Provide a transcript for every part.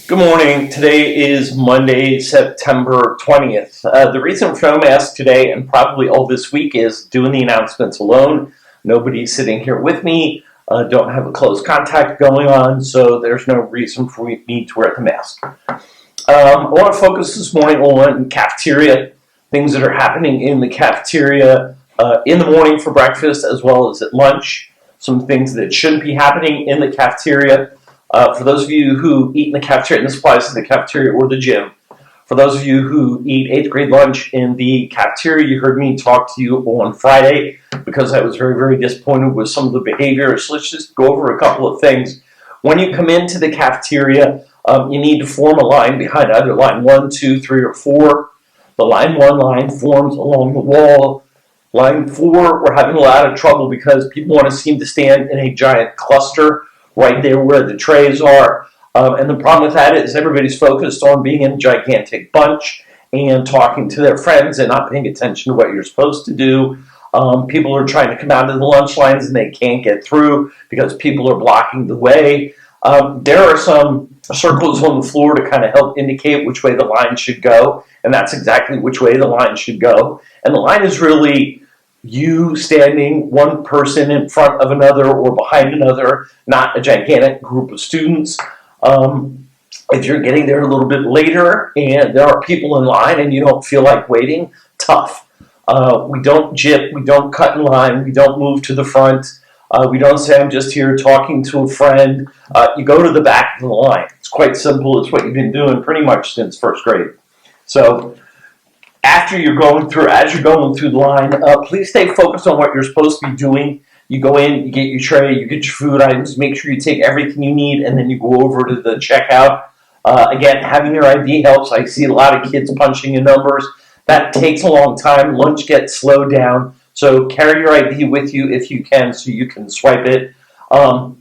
Good morning. Today is Monday, September 20th. The reason for no mask today and probably all this week is doing the announcements alone. Nobody's sitting here with me. Don't have a close contact going on, so there's no reason for me to wear the mask. I want to focus this morning on cafeteria, things that are happening in the cafeteria in the morning for breakfast as well as at lunch, some things that shouldn't be happening in the cafeteria. For those of you who eat in the cafeteria, and this applies to the cafeteria or the gym, for those of you who eat 8th grade lunch in the cafeteria, you heard me talk to you on Friday because I was very, very disappointed with some of the behavior. So let's just go over a couple of things. When you come into the cafeteria, you need to form a line behind either line 1, 2, 3, or 4. The line 1 line forms along the wall. Line 4, we're having a lot of trouble because people want to seem to stand in a giant cluster right there where the trays are. And the problem with that is everybody's focused on being in a gigantic bunch and talking to their friends and not paying attention to what you're supposed to do. People are trying to come out of the lunch lines and they can't get through because people are blocking the way. There are some circles on the floor to kind of help indicate which way the line should go, and that's exactly which way the line should go. And the line is really you standing one person in front of another or behind another, not a gigantic group of students. If you're getting there a little bit later and there are people in line and you don't feel like waiting, tough. We don't jip, we don't cut in line, we don't move to the front, we don't say I'm just here talking to a friend. You go to the back of the line. It's quite simple. It's what you've been doing pretty much since first grade. So as you're going through the line, please stay focused on what you're supposed to be doing. You go in, you get your tray, you get your food items, make sure you take everything you need, and then you go over to the checkout. Again, having your ID helps. I see a lot of kids punching in numbers. That takes a long time. Lunch gets slowed down. So carry your ID with you if you can so you can swipe it.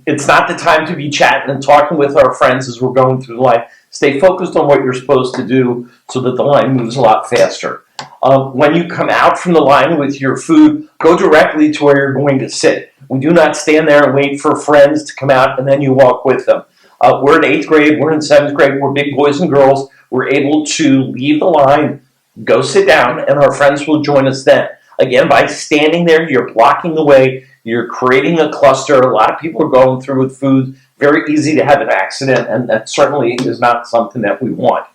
It's not the time to be chatting and talking with our friends as we're going through the line. Stay focused on what you're supposed to do so that the line moves a lot faster. When you come out from the line with your food, go directly to where you're going to sit. We do not stand there and wait for friends to come out and then you walk with them. We're in 8th grade, we're in 7th grade, we're big boys and girls. We're able to leave the line, go sit down, and our friends will join us then. Again, by standing there, you're blocking the way, you're creating a cluster. A lot of people are going through with food. Very easy to have an accident, and that certainly is not something that we want.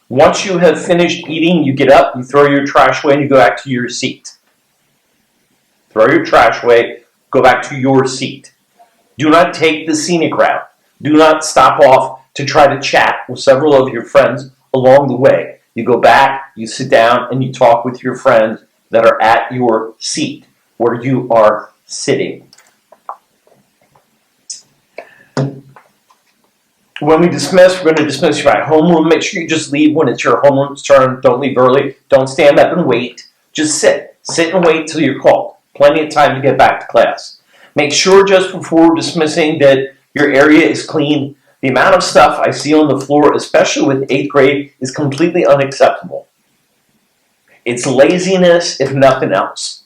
Once you have finished eating, you get up, you throw your trash away, and you go back to your seat. Throw your trash away, go back to your seat. Do not take the scenic route. Do not stop off to try to chat with several of your friends along the way. You go back, you sit down, and you talk with your friends that are at your seat where you are sitting. When we dismiss, we're going to dismiss you by homeroom. Make sure you just leave when it's your homeroom's turn. Don't leave early. Don't stand up and wait. Just sit. Sit and wait till you're called. Plenty of time to get back to class. Make sure just before dismissing that your area is clean. The amount of stuff I see on the floor, especially with 8th grade, is completely unacceptable. It's laziness, if nothing else.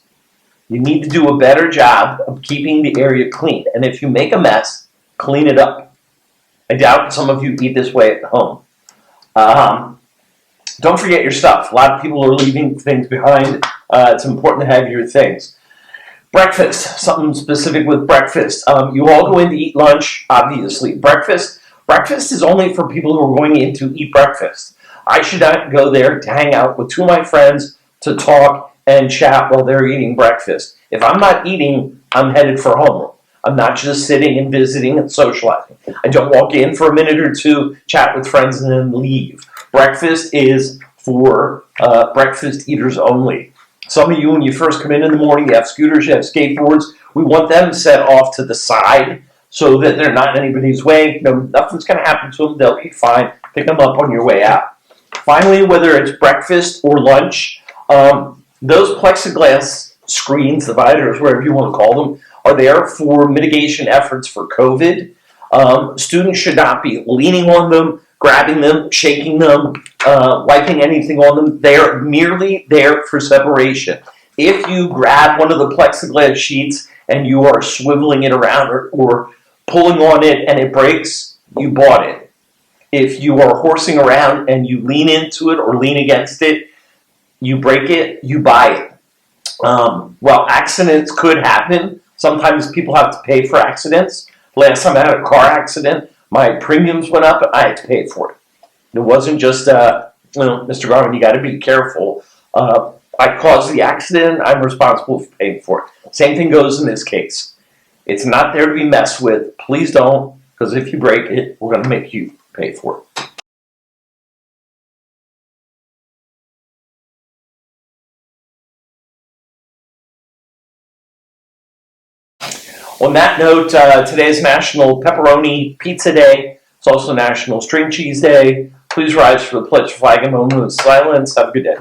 You need to do a better job of keeping the area clean. And if you make a mess, clean it up. I doubt some of you eat this way at home. Don't forget your stuff. A lot of people are leaving things behind. It's important to have your things. Breakfast, something specific with breakfast. You all go in to eat lunch, obviously. Breakfast is only for people who are going in to eat breakfast. I should not go there to hang out with two of my friends to talk and chat while they're eating breakfast. If I'm not eating, I'm headed for homeroom. I'm not just sitting and visiting and socializing. I don't walk in for a minute or two, chat with friends, and then leave. Breakfast is for breakfast eaters only. Some of you, when you first come in the morning, you have scooters, you have skateboards. We want them set off to the side so that they're not in anybody's way. Nothing's going to happen to them. They'll be fine. Pick them up on your way out. Finally, whether it's breakfast or lunch, those plexiglass screens, dividers, whatever you want to call them, are there for mitigation efforts for COVID. Students should not be leaning on them, grabbing them, shaking them, wiping anything on them. They're merely there for separation. If you grab one of the plexiglass sheets and you are swiveling it around or pulling on it and it breaks, you bought it. If you are horsing around and you lean into it or lean against it, you break it, you buy it. Well, accidents could happen. Sometimes people have to pay for accidents. Last time I had a car accident, my premiums went up and I had to pay for it. It wasn't just, Mr. Garvin, you got to be careful. I caused the accident, I'm responsible for paying for it. Same thing goes in this case. It's not there to be messed with. Please don't, because if you break it, we're going to make you pay for it. On that note, today is National Pepperoni Pizza Day. It's also National String Cheese Day. Please rise for the pledge flag and moment of silence. Have a good day.